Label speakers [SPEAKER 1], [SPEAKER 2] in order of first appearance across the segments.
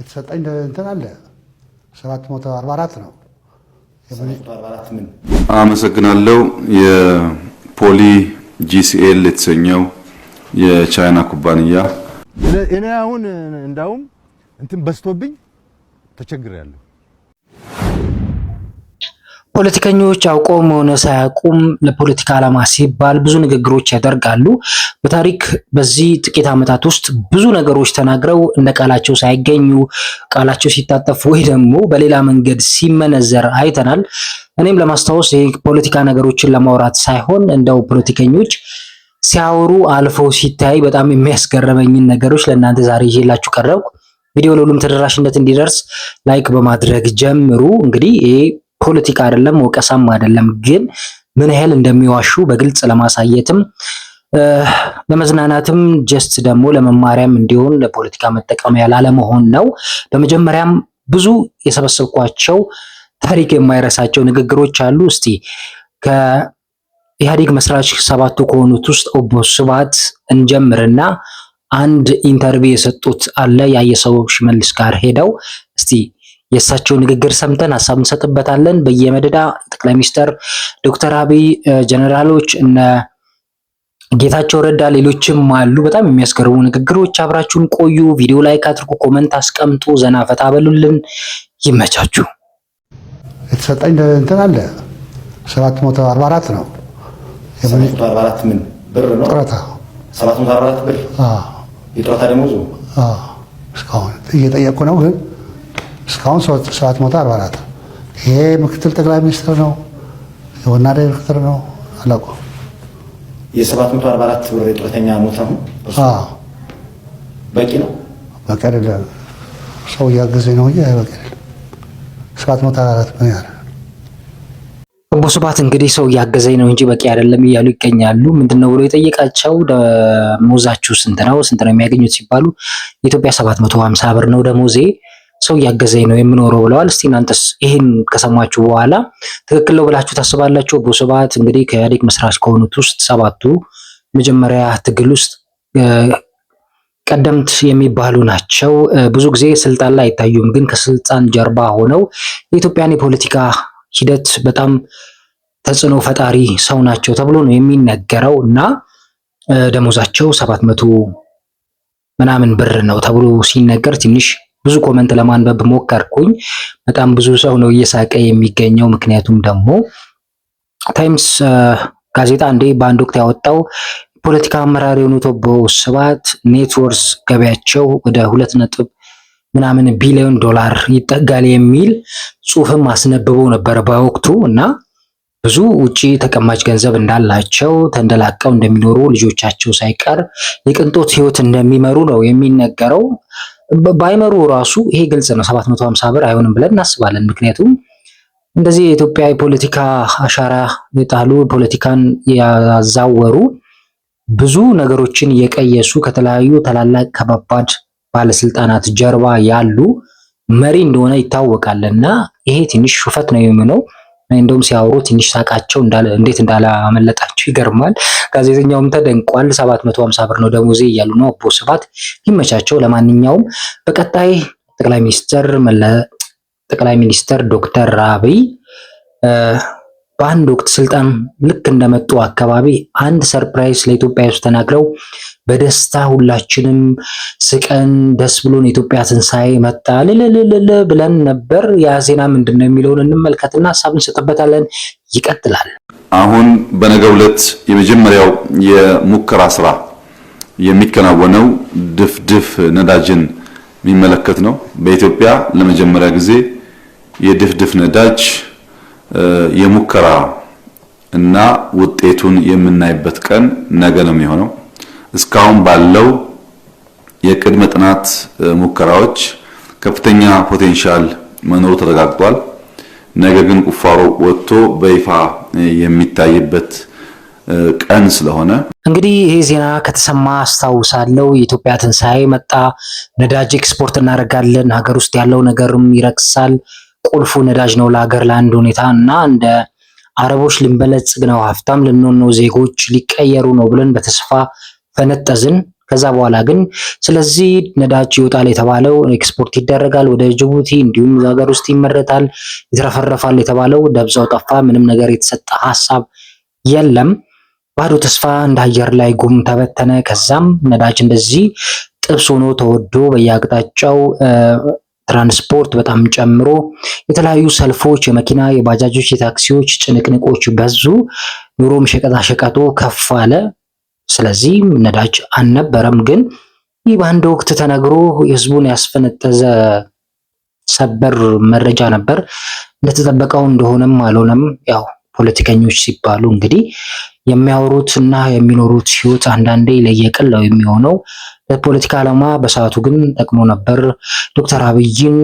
[SPEAKER 1] የተሰጠኝ እንትን አለ 744 ነው።
[SPEAKER 2] 744 ምን?
[SPEAKER 3] አመሰግናለሁ። የፖሊ ጂሲኤል የተሰኘው የቻይና ኩባንያ
[SPEAKER 4] እኔ አሁን እንዳውም እንትን በስቶብኝ ተቸግሬያለሁ።
[SPEAKER 5] ፖለቲከኞች አውቀውም ሆነ ሳያውቁም ለፖለቲካ ዓላማ ሲባል ብዙ ንግግሮች ያደርጋሉ። በታሪክ በዚህ ጥቂት ዓመታት ውስጥ ብዙ ነገሮች ተናግረው እንደ ቃላቸው ሳይገኙ ቃላቸው ሲታጠፍ ወይ ደግሞ በሌላ መንገድ ሲመነዘር አይተናል። እኔም ለማስታወስ የፖለቲካ ነገሮችን ለማውራት ሳይሆን እንደው ፖለቲከኞች ሲያወሩ አልፈው ሲታይ በጣም የሚያስገርመኝን ነገሮች ለእናንተ ዛሬ ይዤላችሁ ቀረብኩ። ቪዲዮ ለሁሉም ተደራሽነት እንዲደርስ ላይክ በማድረግ ጀምሩ። እንግዲህ ይሄ ፖለቲካ አይደለም፣ ወቀሳም አይደለም፣ ግን ምን ያህል እንደሚዋሹ በግልጽ ለማሳየትም ለመዝናናትም ጀስት ደግሞ ለመማሪያም እንዲሆን ለፖለቲካ መጠቀሚያ ላለመሆን ነው። በመጀመሪያም ብዙ የሰበሰብኳቸው ታሪክ የማይረሳቸው ንግግሮች አሉ። እስቲ ከኢህአዴግ መስራች ሰባቱ ከሆኑት ውስጥ ኦቦ ስብሃት እንጀምርና አንድ ኢንተርቪው የሰጡት አለ ያየሰው ሽመልስ ጋር ሄደው እስቲ የእሳቸው ንግግር ሰምተን ሀሳብ እንሰጥበታለን። በየመደዳ ጠቅላይ ሚኒስትር ዶክተር አብይ፣ ጀነራሎች፣ እነ ጌታቸው ረዳ፣ ሌሎችም አሉ። በጣም የሚያስገርሙ ንግግሮች። አብራችሁን ቆዩ። ቪዲዮ ላይክ አድርጉ፣ ኮመንት አስቀምጡ፣ ዘና ፈታ በሉልን። ይመቻችሁ።
[SPEAKER 1] የተሰጠኝ እንትን አለ 744 ነው።
[SPEAKER 2] 744 ምን ብር ነው?
[SPEAKER 1] ጡረታ
[SPEAKER 2] 744 ብር። የጡረታ ደሞዙ
[SPEAKER 1] እስካሁን እየጠየቁ ነው ግን እስካሁን 744። ይሄ ምክትል ጠቅላይ ሚኒስትር ነው፣ የዋና ዳይሬክተር ነው። አላውቀ
[SPEAKER 2] የ744 ብር የጡረተኛ ሞት ነው። በቂ ነው?
[SPEAKER 1] በቂ አይደለም። ሰው እያገዘኝ ነው እንጂ በቂ አይደለም። 744 ምን ያህል
[SPEAKER 5] ኦቦ ስብሃት እንግዲህ ሰው እያገዘኝ ነው እንጂ በቂ አይደለም እያሉ ይገኛሉ። ምንድነው ብሎ የጠየቃቸው ደሞዛችሁ ስንት ነው የሚያገኙት ሲባሉ የኢትዮጵያ 750 ብር ነው ደሞዜ፣ ሰው እያገዘኝ ነው የምኖረው ብለዋል። እስቲ እናንተስ ይሄን ከሰማችሁ በኋላ ትክክል ነው ብላችሁ ታስባላችሁ? ኦቦ ስብሃት እንግዲህ ከኢህአዴግ መስራች ከሆኑት ውስጥ ሰባቱ መጀመሪያ ትግል ውስጥ ቀደምት የሚባሉ ናቸው። ብዙ ጊዜ ስልጣን ላይ አይታዩም፣ ግን ከስልጣን ጀርባ ሆነው የኢትዮጵያን የፖለቲካ ሂደት በጣም ተጽዕኖ ፈጣሪ ሰው ናቸው ተብሎ ነው የሚነገረው እና ደሞዛቸው 700 ምናምን ብር ነው ተብሎ ሲነገር ትንሽ ብዙ ኮመንት ለማንበብ ሞከርኩኝ። በጣም ብዙ ሰው ነው እየሳቀ የሚገኘው። ምክንያቱም ደግሞ ታይምስ ጋዜጣ እንዴ በአንድ ወቅት ያወጣው ፖለቲካ አመራር የሆኑት ኦቦ ስብሃት ኔትወርዝ ገበያቸው ወደ 2 ምናምን ቢሊዮን ዶላር ይጠጋል የሚል ጽሑፍም አስነብበው ነበር በወቅቱ እና ብዙ ውጪ ተቀማጭ ገንዘብ እንዳላቸው ተንደላቀው እንደሚኖሩ ልጆቻቸው ሳይቀር የቅንጦት ህይወት እንደሚመሩ ነው የሚነገረው። ባይመሩ ራሱ ይሄ ግልጽ ነው 750 ብር አይሆንም ብለን እናስባለን። ምክንያቱም እንደዚህ የኢትዮጵያ የፖለቲካ አሻራ የጣሉ ፖለቲካን ያዛወሩ ብዙ ነገሮችን የቀየሱ ከተለያዩ ታላላቅ ከባባድ ባለስልጣናት ጀርባ ያሉ መሪ እንደሆነ ይታወቃልና ይሄ ትንሽ ሹፈት ነው የሚሆነው። እንደውም ሲያወሩ ትንሽ ሳቃቸው እንዴት እንዳላመለጣቸው ይገርማል። ጋዜጠኛውም ተደንቋል። 750 ብር ነው ደሞዜ እያሉ ነው ኦቦ ስብሃት። ይመቻቸው። ለማንኛውም በቀጣይ ጠቅላይ ሚኒስትር ዶክተር አብይ በአንድ ወቅት ስልጣን ልክ እንደመጡ አካባቢ አንድ ሰርፕራይዝ ለኢትዮጵያ ሕዝብ ተናግረው በደስታ ሁላችንም ስቀን ደስ ብሎን የኢትዮጵያ ትንሳኤ መጣ ብለን ነበር። ያ ዜና ምንድነው የሚለውን እንመልከትና ሀሳብ እንሰጥበታለን። ይቀጥላል።
[SPEAKER 3] አሁን በነገው ዕለት የመጀመሪያው የሙከራ ስራ የሚከናወነው ድፍድፍ ነዳጅን የሚመለከት ነው። በኢትዮጵያ ለመጀመሪያ ጊዜ የድፍድፍ ነዳጅ የሙከራ እና ውጤቱን የምናይበት ቀን ነገ ነው የሚሆነው። እስካሁን ባለው የቅድመ ጥናት ሙከራዎች ከፍተኛ ፖቴንሻል መኖሩ ተረጋግጧል። ነገር ግን ቁፋሮ ወጥቶ በይፋ የሚታይበት ቀን ስለሆነ
[SPEAKER 5] እንግዲህ ይሄ ዜና ከተሰማ አስታውሳለሁ የኢትዮጵያ ትንሳኤ መጣ፣ ነዳጅ ኤክስፖርት እናደርጋለን፣ ሀገር ውስጥ ያለው ነገርም ይረክሳል፣ ቁልፉ ነዳጅ ነው ለሀገር ለአንድ ሁኔታ እና እንደ አረቦች ልንበለጽግ ነው፣ ሀብታም ልንሆን ነው፣ ዜጎች ሊቀየሩ ነው ብለን በተስፋ ፈነጠዝን። ከዛ በኋላ ግን ስለዚህ ነዳጅ ይወጣል የተባለው ኤክስፖርት ይደረጋል ወደ ጅቡቲ፣ እንዲሁም ሀገር ውስጥ ይመረታል፣ ይትረፈረፋል የተባለው ደብዛው ጠፋ። ምንም ነገር የተሰጠ ሀሳብ የለም። ባዶ ተስፋ እንደ አየር ላይ ጉም ተበተነ። ከዛም ነዳጅ እንደዚህ ጥብስ ሆኖ ተወዶ በየአቅጣጫው ትራንስፖርት በጣም ጨምሮ የተለያዩ ሰልፎች፣ የመኪና የባጃጆች፣ የታክሲዎች ጭንቅንቆች በዙ። ኑሮም ሸቀጣሸቀጡ ከፍ አለ። ስለዚህ ነዳጅ አልነበረም። ግን ይህ በአንድ ወቅት ተነግሮ ህዝቡን ያስፈነጠዘ ሰበር መረጃ ነበር። እንደተጠበቀው እንደሆነም አልሆነም። ያው ፖለቲከኞች ሲባሉ እንግዲህ የሚያወሩት እና የሚኖሩት ህይወት አንዳንዴ ለየቅል ነው የሚሆነው። ለፖለቲካ ዓላማ በሰዓቱ ግን ጠቅሞ ነበር። ዶክተር አብይን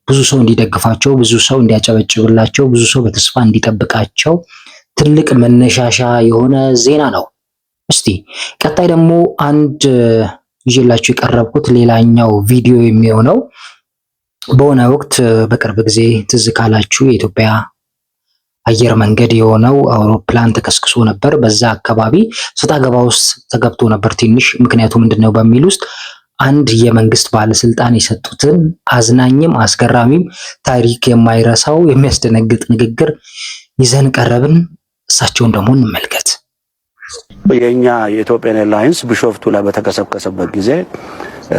[SPEAKER 5] ብዙ ሰው እንዲደግፋቸው፣ ብዙ ሰው እንዲያጨበጭብላቸው፣ ብዙ ሰው በተስፋ እንዲጠብቃቸው ትልቅ መነሻሻ የሆነ ዜና ነው። እስቲ ቀጣይ ደግሞ አንድ ይዤላችሁ የቀረብኩት ሌላኛው ቪዲዮ የሚሆነው በሆነ ወቅት በቅርብ ጊዜ ትዝ ካላችሁ የኢትዮጵያ አየር መንገድ የሆነው አውሮፕላን ተከስክሶ ነበር። በዛ አካባቢ ሰጣ ገባ ውስጥ ተገብቶ ነበር ትንሽ። ምክንያቱ ምንድነው በሚል ውስጥ አንድ የመንግስት ባለስልጣን የሰጡትን አዝናኝም አስገራሚም ታሪክ የማይረሳው የሚያስደነግጥ ንግግር ይዘን ቀረብን። እሳቸውን ደግሞ እንመልከት።
[SPEAKER 6] የኛ የኢትዮጵያን ኤርላይንስ ቢሾፍቱ ላይ በተከሰከሰበት ጊዜ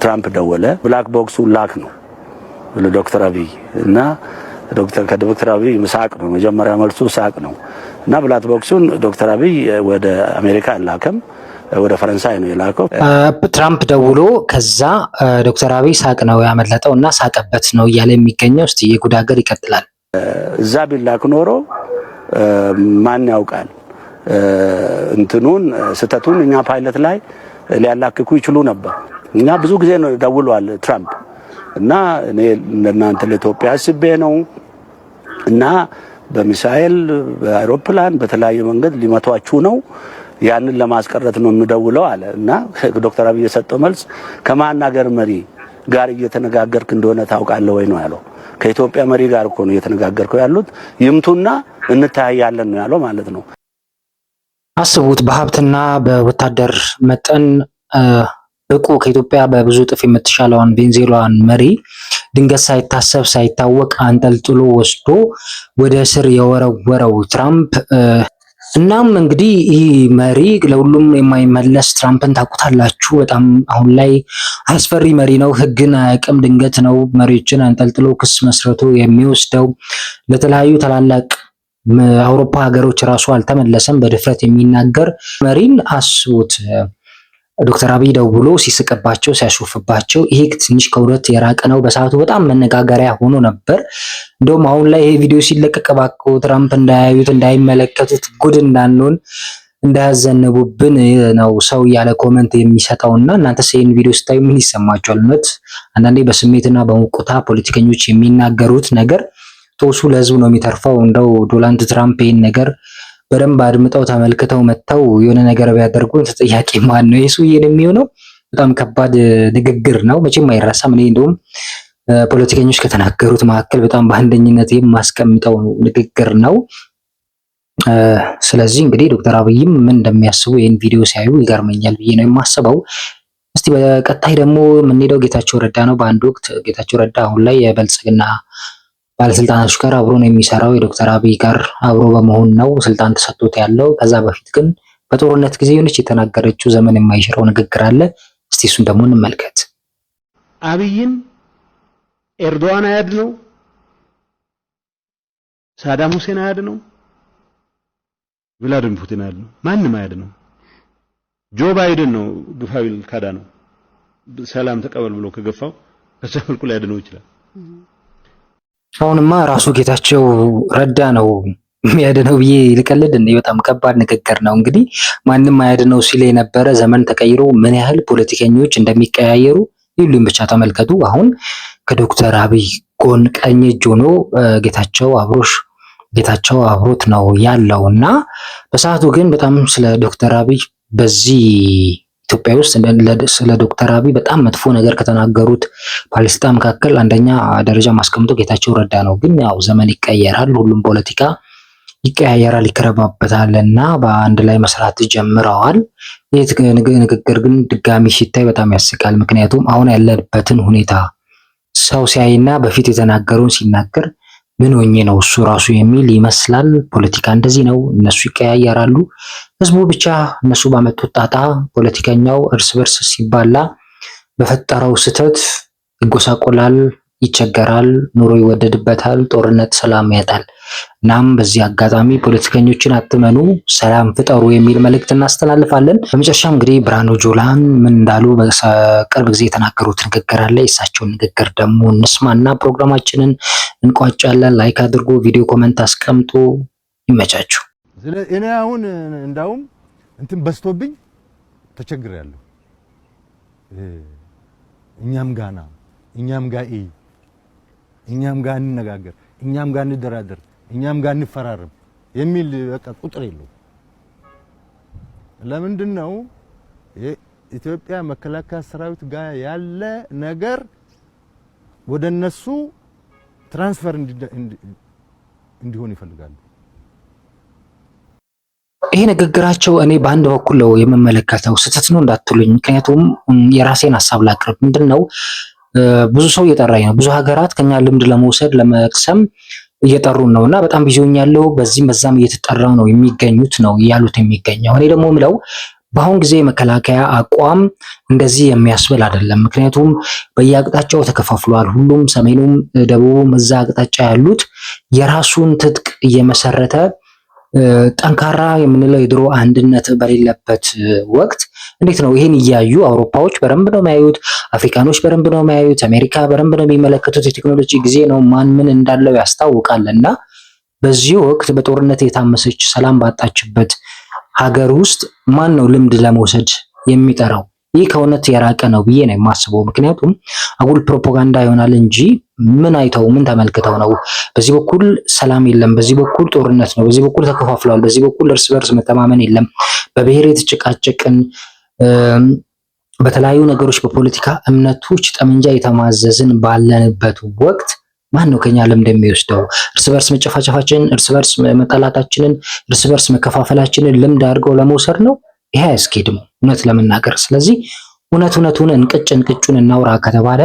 [SPEAKER 6] ትራምፕ ደወለ። ብላክ ቦክሱ ላክ ነው ለዶክተር አብይ እና ከዶክተር አብይ ሳቅ ነው መጀመሪያ መልሱ ሳቅ ነው እና ብላክ ቦክሱን ዶክተር አብይ ወደ አሜሪካ አላከም፣ ወደ ፈረንሳይ ነው የላከው።
[SPEAKER 5] ትራምፕ ደውሎ ከዛ ዶክተር አብይ ሳቅ ነው ያመለጠው እና ሳቀበት ነው እያለ የሚገኘው። እስቲ የጉድ ሀገር ይቀጥላል።
[SPEAKER 6] እዛ ቢላክ ኖሮ ማን ያውቃል እንትኑን ስተቱን እኛ ፓይለት ላይ ሊያላክኩ ይችሉ ነበር። እኛ ብዙ ጊዜ ነው ደውሏል ትራምፕ እና እኔ ለእናንተ ለኢትዮጵያ አስቤ ነው እና በሚሳኤል በአይሮፕላን በተለያየ መንገድ ሊመቷችሁ ነው፣ ያንን ለማስቀረት ነው የምደውለው አለ እና ዶክተር አብይ የሰጠው መልስ ከማን ሀገር መሪ ጋር እየተነጋገርክ እንደሆነ ታውቃለህ ወይ ነው ያለው። ከኢትዮጵያ መሪ ጋር እኮ ነው እየተነጋገርከው ያሉት፣ ይምቱና እንታያለን ነው ያለው ማለት ነው።
[SPEAKER 5] አስቡት፣ በሀብትና በወታደር መጠን ብቁ ከኢትዮጵያ በብዙ እጥፍ የምትሻለውን ቬንዙዌላን መሪ ድንገት ሳይታሰብ ሳይታወቅ አንጠልጥሎ ወስዶ ወደ እስር የወረወረው ትራምፕ። እናም እንግዲህ ይህ መሪ ለሁሉም የማይመለስ ትራምፕን ታውቁታላችሁ። በጣም አሁን ላይ አስፈሪ መሪ ነው። ሕግን አያውቅም። ድንገት ነው መሪዎችን አንጠልጥሎ ክስ መስርቶ የሚወስደው። ለተለያዩ ታላላቅ አውሮፓ ሀገሮች ራሱ አልተመለሰም። በድፍረት የሚናገር መሪን አስቡት። ዶክተር አብይ ደውሎ ሲስቅባቸው ሲያሾፍባቸው ይሄ ትንሽ ከእውነት የራቀ ነው። በሰዓቱ በጣም መነጋገሪያ ሆኖ ነበር። እንደውም አሁን ላይ ይሄ ቪዲዮ ሲለቀቅ እባክዎ ትራምፕ እንዳያዩት እንዳይመለከቱት ጉድ እንዳንሆን እንዳያዘንቡብን ነው ሰው እያለ ኮመንት የሚሰጠውና እናንተስ ይሄን ቪዲዮ ስታዩ ምን ይሰማችኋል? እውነት አንዳንዴ በስሜትና በሞቅታ ፖለቲከኞች የሚናገሩት ነገር ጦሱ ለህዝቡ ነው የሚተርፈው። እንደው ዶናልድ ትራምፕ ይሄን ነገር በደንብ አድምጠው ተመልክተው መጥተው የሆነ ነገር ቢያደርጉ ተጠያቂ ማን ነው? የሱ የሚሆነው በጣም ከባድ ንግግር ነው፣ መቼም አይረሳም። እኔ እንደውም ፖለቲከኞች ከተናገሩት መካከል በጣም በአንደኝነት የማስቀምጠው ንግግር ነው። ስለዚህ እንግዲህ ዶክተር አብይም ምን እንደሚያስቡ ይህን ቪዲዮ ሲያዩ ይገርመኛል ብዬ ነው የማስበው። እስቲ በቀጣይ ደግሞ የምንሄደው ጌታቸው ረዳ ነው። በአንድ ወቅት ጌታቸው ረዳ አሁን ላይ የብልጽግና ባለስልጣናቶች ጋር አብሮ ነው የሚሰራው። የዶክተር አብይ ጋር አብሮ በመሆን ነው ስልጣን ተሰጥቶት ያለው። ከዛ በፊት ግን በጦርነት ጊዜ የሆነች የተናገረችው ዘመን የማይሽረው ንግግር አለ። እስቲ እሱን ደግሞ እንመልከት።
[SPEAKER 7] አብይን ኤርዶዋን አያድነው፣ ሳዳም ሁሴን አያድነው፣ ቭላድሚር ፑቲን አያድነው፣ ማንም አያድነው። ጆ ባይደን ነው ግፋዊል ካዳ ነው ሰላም ተቀበል ብሎ ከገፋው ከዛ መልኩ ላይ ያድነው ይችላል።
[SPEAKER 5] አሁንማ ራሱ ጌታቸው ረዳ ነው የሚያድነው ብዬ ልቀልድ እንዴ? በጣም ከባድ ንግግር ነው። እንግዲህ ማንም አያድነው ሲል የነበረ ዘመን ተቀይሮ ምን ያህል ፖለቲከኞች እንደሚቀያየሩ ሁሉም ብቻ ተመልከቱ። አሁን ከዶክተር አብይ ጎን ቀኝ እጅ ሆኖ ጌታቸው አብሮት ነው ያለውና በሰዓቱ ግን በጣም ስለ ዶክተር አብይ በዚህ ኢትዮጵያ ውስጥ ስለ ዶክተር አብይ በጣም መጥፎ ነገር ከተናገሩት ባለስልጣን መካከል አንደኛ ደረጃ ማስቀምጦ ጌታቸው ረዳ ነው። ግን ያው ዘመን ይቀየራል፣ ሁሉም ፖለቲካ ይቀያየራል፣ ይከረባበታል እና በአንድ ላይ መስራት ጀምረዋል። ይህ ንግግር ግን ድጋሚ ሲታይ በጣም ያስቃል። ምክንያቱም አሁን ያለበትን ሁኔታ ሰው ሲያይና በፊት የተናገረውን ሲናገር ምን ሆኜ ነው እሱ ራሱ የሚል ይመስላል። ፖለቲካ እንደዚህ ነው፣ እነሱ ይቀያየራሉ። ህዝቡ ብቻ እነሱ ባመጡት ጣጣ ፖለቲከኛው እርስ በርስ ሲባላ በፈጠረው ስህተት ይጎሳቆላል፣ ይቸገራል፣ ኑሮ ይወደድበታል፣ ጦርነት ሰላም ያጣል። እናም በዚህ አጋጣሚ ፖለቲከኞችን አትመኑ፣ ሰላም ፍጠሩ የሚል መልእክት እናስተላልፋለን። በመጨረሻም እንግዲህ ብርሃኑ ጁላን ምን እንዳሉ በቅርብ ጊዜ የተናገሩት ንግግር አለ። የእሳቸውን ንግግር ደግሞ እንስማና ፕሮግራማችንን እንቋጫለን። ላይክ አድርጎ ቪዲዮ ኮመንት አስቀምጡ። ይመቻችሁ።
[SPEAKER 4] እኔ አሁን እንዳውም እንትን በስቶብኝ ተቸግሬያለሁ። እኛም ጋና እኛም ጋ እኛም ጋር እንነጋገር፣ እኛም ጋር እንደራደር፣ እኛም ጋር እንፈራረም የሚል በቃ ቁጥር የለው። ለምንድን ነው የኢትዮጵያ መከላከያ ሰራዊት ጋር ያለ ነገር ወደ እነሱ ትራንስፈር እንዲሆን ይፈልጋሉ?
[SPEAKER 5] ይሄ ንግግራቸው እኔ በአንድ በኩል ነው የምመለከተው፣ ስህተት ነው እንዳትሉኝ። ምክንያቱም የራሴን ሀሳብ ላቅርብ። ምንድነው ብዙ ሰው እየጠራኝ ነው። ብዙ ሀገራት ከኛ ልምድ ለመውሰድ ለመቅሰም እየጠሩን ነውና በጣም ቢዚ ሆኛለሁ። በዚህም በዛም እየተጠራው ነው የሚገኙት ነው ያሉት የሚገኘው። እኔ ደግሞ ምለው በአሁን ጊዜ መከላከያ አቋም እንደዚህ የሚያስብል አይደለም። ምክንያቱም በየአቅጣጫው ተከፋፍሏል። ሁሉም ሰሜኑም ደቡቡም እዛ አቅጣጫ ያሉት የራሱን ትጥቅ እየመሰረተ ጠንካራ የምንለው የድሮ አንድነት በሌለበት ወቅት እንዴት ነው ይሄን እያዩ አውሮፓዎች በረንብ ነው የሚያዩት፣ አፍሪካኖች በረንብ ነው የሚያዩት፣ አሜሪካ በረንብ ነው የሚመለከቱት። የቴክኖሎጂ ጊዜ ነው፣ ማን ምን እንዳለው ያስታውቃልና በዚህ ወቅት በጦርነት የታመሰች ሰላም ባጣችበት ሀገር ውስጥ ማን ነው ልምድ ለመውሰድ የሚጠራው? ይህ ከእውነት የራቀ ነው ብዬ ነው የማስበው። ምክንያቱም አጉል ፕሮፓጋንዳ ይሆናል እንጂ ምን አይተው ምን ተመልክተው ነው? በዚህ በኩል ሰላም የለም፣ በዚህ በኩል ጦርነት ነው፣ በዚህ በኩል ተከፋፍለዋል፣ በዚህ በኩል እርስ በርስ መተማመን የለም፣ በብሔር የተጨቃጨቅን፣ በተለያዩ ነገሮች በፖለቲካ እምነቶች ጠመንጃ የተማዘዝን ባለንበት ወቅት ማን ነው ከኛ ልምድ የሚወስደው? እርስ በርስ መጨፋጨፋችንን፣ እርስ በርስ መጠላታችንን፣ እርስ በርስ መከፋፈላችንን ልምድ አድርገው ለመውሰድ ነው? ይሄ አያስኬድም እውነት ለመናገር። ስለዚህ እውነቱን እንቅጩን እናውራ ከተባለ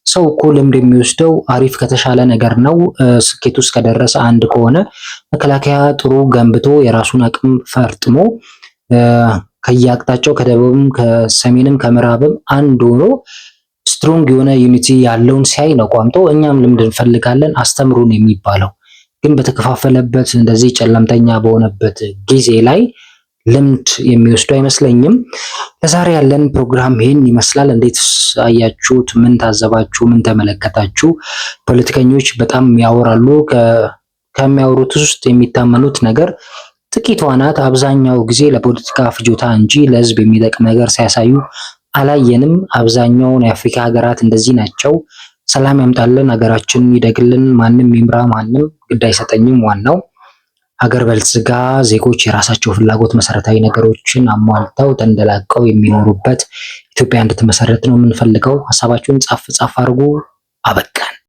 [SPEAKER 5] ሰው እኮ ልምድ የሚወስደው አሪፍ ከተሻለ ነገር ነው። ስኬት ውስጥ ከደረሰ አንድ ከሆነ መከላከያ ጥሩ ገንብቶ የራሱን አቅም ፈርጥሞ ከየአቅጣጫው ከደቡብም ከሰሜንም ከምዕራብም አንድ ሆኖ ስትሮንግ የሆነ ዩኒቲ ያለውን ሲያይ ነው ቋምጦ እኛም ልምድ እንፈልጋለን አስተምሩን የሚባለው። ግን በተከፋፈለበት እንደዚህ ጨለምተኛ በሆነበት ጊዜ ላይ ልምድ የሚወስዱ አይመስለኝም። ለዛሬ ያለን ፕሮግራም ይህን ይመስላል። እንዴት አያችሁት? ምን ታዘባችሁ? ምን ተመለከታችሁ? ፖለቲከኞች በጣም ያወራሉ። ከሚያወሩት ውስጥ የሚታመኑት ነገር ጥቂቷ ናት። አብዛኛው ጊዜ ለፖለቲካ ፍጆታ እንጂ ለሕዝብ የሚጠቅም ነገር ሲያሳዩ አላየንም። አብዛኛውን የአፍሪካ ሀገራት እንደዚህ ናቸው። ሰላም ያምጣልን፣ ሀገራችን ይደግልን። ማንም ይምራ ማንም ግድ አይሰጠኝም። ዋናው ሀገር በልጽጋ ዜጎች የራሳቸው ፍላጎት መሰረታዊ ነገሮችን አሟልተው ተንደላቀው የሚኖሩበት ኢትዮጵያ እንድትመሰረት ነው የምንፈልገው። ሀሳባችሁን ጻፍ አድርጉ። አበቃ።